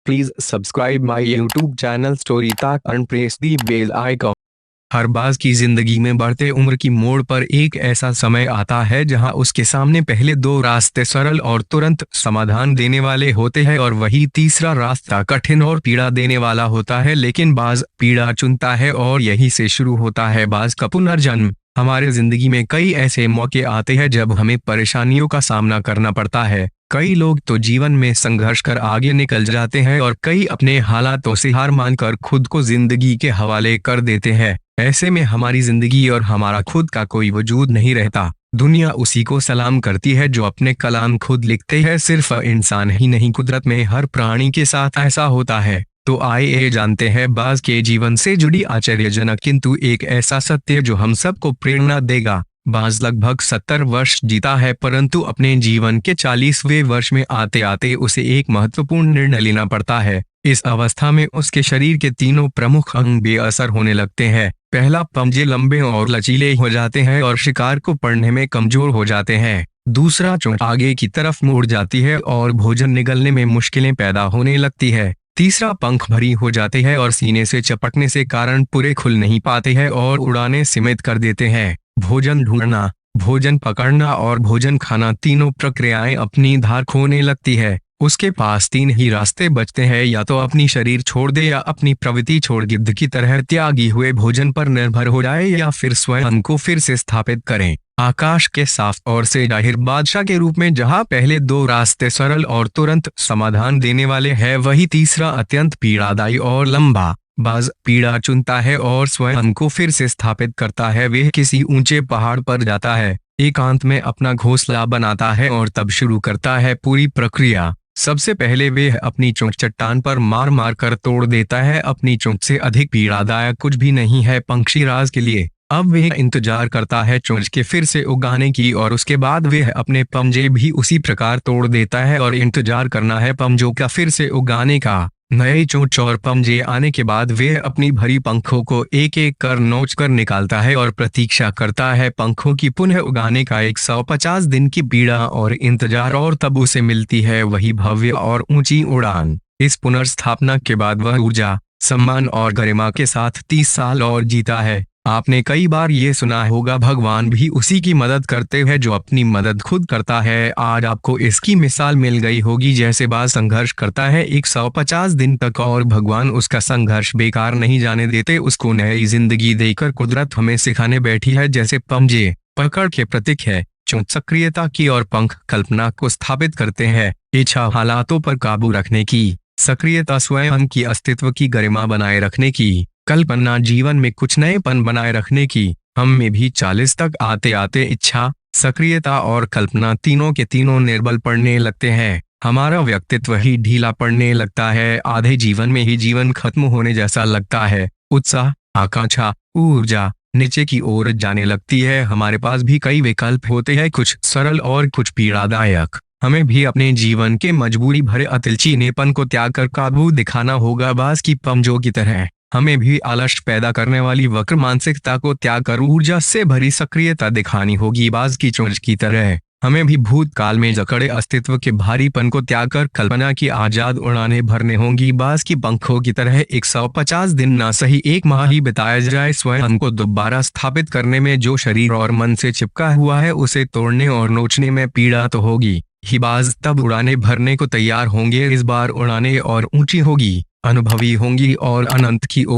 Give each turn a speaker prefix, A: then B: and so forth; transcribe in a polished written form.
A: Please subscribe my YouTube channel Story Talk and press the bell icon. हर बाज की जिंदगी में बढ़ते उम्र की मोड़ पर एक ऐसा समय आता है जहां उसके सामने पहले दो रास्ते सरल और तुरंत समाधान देने वाले होते हैं और वही तीसरा रास्ता कठिन और पीड़ा देने वाला होता है। लेकिन बाज पीड़ा चुनता है और यही से शुरू होता है बाज का पुनर्जन्म। हमारे जिंदगी में कई ऐसे मौके आते हैं जब हमें परेशानियों का सामना करना पड़ता है। कई लोग तो जीवन में संघर्ष कर आगे निकल जाते हैं और कई अपने हालातों से हार मानकर खुद को जिंदगी के हवाले कर देते हैं। ऐसे में हमारी जिंदगी और हमारा खुद का कोई वजूद नहीं रहता। दुनिया उसी को सलाम करती है जो अपने कलाम खुद लिखते हैं। सिर्फ इंसान ही नहीं, कुदरत में हर प्राणी के साथ ऐसा होता है। तो आइए जानते हैं बाज के जीवन से जुड़ी आश्चर्यजनक किंतु एक ऐसा सत्य जो हम सबको प्रेरणा देगा। बाज लगभग 70 वर्ष जीता है, परंतु अपने जीवन के 40वें वर्ष में आते आते उसे एक महत्वपूर्ण निर्णय लेना पड़ता है। इस अवस्था में उसके शरीर के तीनों प्रमुख अंग बेअसर होने लगते हैं। पहला, पंजे लंबे और लचीले हो जाते हैं और शिकार को पकड़ने में कमजोर हो जाते हैं। दूसरा, चोंच आगे की तरफ मुड़ जाती है और भोजन निगलने में मुश्किलें पैदा होने लगती है। तीसरा, पंख भरी हो जाते हैं और सीने से चपटने से कारण पूरे खुल नहीं पाते हैं और उड़ाने सीमित कर देते हैं। भोजन ढूंढना, भोजन पकड़ना और भोजन खाना, तीनों प्रक्रियाएं अपनी धार खोने लगती है। उसके पास तीन ही रास्ते बचते हैं, या तो अपनी शरीर छोड़ दे, या अपनी प्रवृत्ति छोड़ गिद्ध की तरह त्यागी हुए भोजन पर निर्भर हो जाए, या फिर स्वयं को फिर से स्थापित करें आकाश के साफ और से जाहिर बादशाह के रूप में। जहां पहले दो रास्ते सरल और तुरंत समाधान देने वाले हैं, वही तीसरा अत्यंत पीड़ादायी और लंबा। बाज पीड़ा चुनता है और स्वयं को फिर से स्थापित करता है। वह किसी ऊंचे पहाड़ पर जाता है, एकांत में अपना घोंसला बनाता है और तब शुरू करता है पूरी प्रक्रिया। सबसे पहले वह अपनी चोंच चट्टान पर मार मार कर तोड़ देता है। अपनी चोंच से अधिक पीड़ादायक कुछ भी नहीं है पक्षीराज के लिए। अब वह इंतजार करता है चोंच के फिर से उगाने की, और उसके बाद वह अपने पंजे भी उसी प्रकार तोड़ देता है और इंतजार करना है पंजों का फिर से उगाने का। नए चोंच और पंजे आने के बाद वह अपनी भरी पंखों को एक एक कर नोच कर निकालता है और प्रतीक्षा करता है पंखों की पुनः उगाने का। 150 दिन की पीड़ा और इंतजार, और तब उसे मिलती है वही भव्य और ऊंची उड़ान। इस पुनर्स्थापना के बाद वह ऊर्जा, सम्मान और गरिमा के साथ 30 साल और जीता है। आपने कई बार ये सुना होगा, भगवान भी उसी की मदद करते हैं जो अपनी मदद खुद करता है। आज आपको इसकी मिसाल मिल गई होगी। जैसे बाज संघर्ष करता है 150 दिन तक और भगवान उसका संघर्ष बेकार नहीं जाने देते, उसको नई जिंदगी देकर कुदरत हमें सिखाने बैठी है। जैसे पंजे पकड़ के प्रतीक है, चोंच सक्रियता की और पंख कल्पना को स्थापित करते हैं। इच्छा हालातों पर काबू रखने की, सक्रियता स्वयं की अस्तित्व की गरिमा बनाए रखने की, कल्पना जीवन में कुछ नएपन बनाए रखने की। हम में भी 40 तक आते आते इच्छा, सक्रियता और कल्पना तीनों के तीनों निर्बल पड़ने लगते हैं। हमारा व्यक्तित्व ही ढीला पड़ने लगता है। आधे जीवन में ही जीवन खत्म होने जैसा लगता है। उत्साह, आकांक्षा, ऊर्जा नीचे की ओर जाने लगती है। हमारे पास भी कई विकल्प होते हैं, कुछ सरल और कुछ पीड़ादायक। हमें भी अपने जीवन के मजबूरी भरे अतिलचीनेपन को त्याग कर काबू दिखाना होगा। बाज की पंजों की तरह हमें भी आलस पैदा करने वाली वक्र मानसिकता को त्याग कर ऊर्जा से भरी सक्रियता दिखानी होगी। बाज की चोंच की तरह हमें भी भूतकाल में जकड़े अस्तित्व के भारीपन को त्याग कर कल्पना की आजाद उड़ानें भरने होंगी। बाज की पंखों की तरह 150 दिन ना सही 1 माह ही बिताया जाए स्वयं को दोबारा स्थापित करने में। जो शरीर और मन से चिपका हुआ है उसे तोड़ने और नोचने में पीड़ा तो होगी ही, बाज तब उड़ाने भरने को तैयार होंगे। इस बार उड़ानें और ऊंची होगी, अनुभवी होंगी और अनंत की ओर